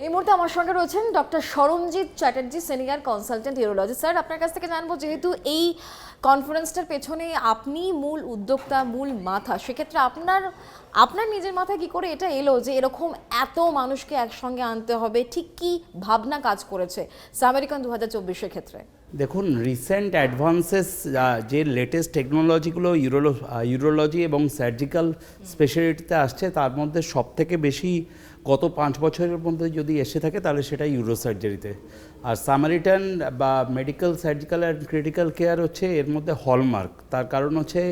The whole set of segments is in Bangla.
এই মুহূর্তে আমার সঙ্গে রয়েছেন doctor Saranjit Chatterjee, senior consultant urology. Sir, আপনার কাছ থেকে জানবো, যেহেতু এই কনফারেন্সটার পেছনে আপনি মূল উদ্যোক্তা, মূল মাথা, সেক্ষেত্রে আপনার নিজের মাথায় কি করে এটা এলো যে এরকম এত মানুষকে একসঙ্গে আনতে হবে? ঠিক কি ভাবনা কাজ করেছে সামেরিকান 2024-এর ক্ষেত্রে? দেখুন, রিসেন্ট অ্যাডভান্সেস যে লেটেস্ট টেকনোলজিগুলো ইউরোলজি এবং সার্জিক্যাল স্পেশালিটিতে আসছে, তার মধ্যে সবথেকে বেশি গত 5 বছরের মধ্যে যদি এসে থাকে তাহলে সেটা ইউরোসার্জারিতে। আর সামারিটান বা medical surgical and critical care হচ্ছে এর মধ্যে হলমার্ক। তার কারণ হচ্ছে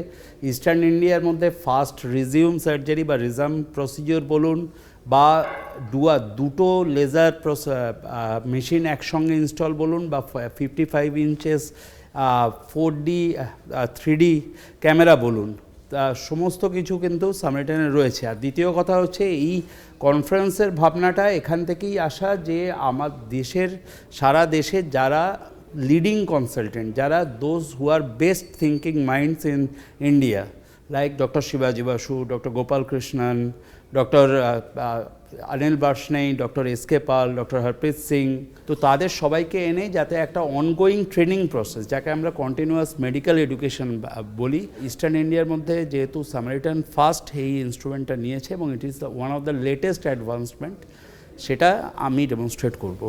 ইস্টার্ন ইন্ডিয়ার মধ্যে ফাস্ট রিজিউম সার্জারি বা রিজাম প্রসিজিওর বলুন, বা দুটো লেজার মেশিন একসঙ্গে ইনস্টল বলুন, বা 55 ইঞ্চেস 4D 3D ক্যামেরা বলুন, সমস্ত কিছু কিন্তু সামেরিটানে রয়েছে। আর দ্বিতীয় কথা হচ্ছে, এই কনফারেন্সের ভাবনাটা এখান থেকেই আসা যে আমার সারা দেশের যারা লিডিং কনসালটেন্ট, যারা those who are best thinking minds in India, like Dr. Shivaji Basu, Dr. Gopal Krishnan, Dr. Anil Varshney, Dr. S.K. Pal, Dr. Harpreet Singh, তো তাদের সবাইকে এনে যাতে একটা অনগোয়িং ট্রেনিং প্রসেস, যাকে আমরা কন্টিনিউয়াস মেডিকেল এডুকেশন বলি, ইস্টার্ন ইন্ডিয়ার মধ্যে যেহেতু সামারিটান ফার্স্ট এই ইনস্ট্রুমেন্টটা নিয়েছে এবং it is one of the latest advancement, সেটা আমি ডেমনস্ট্রেট করব।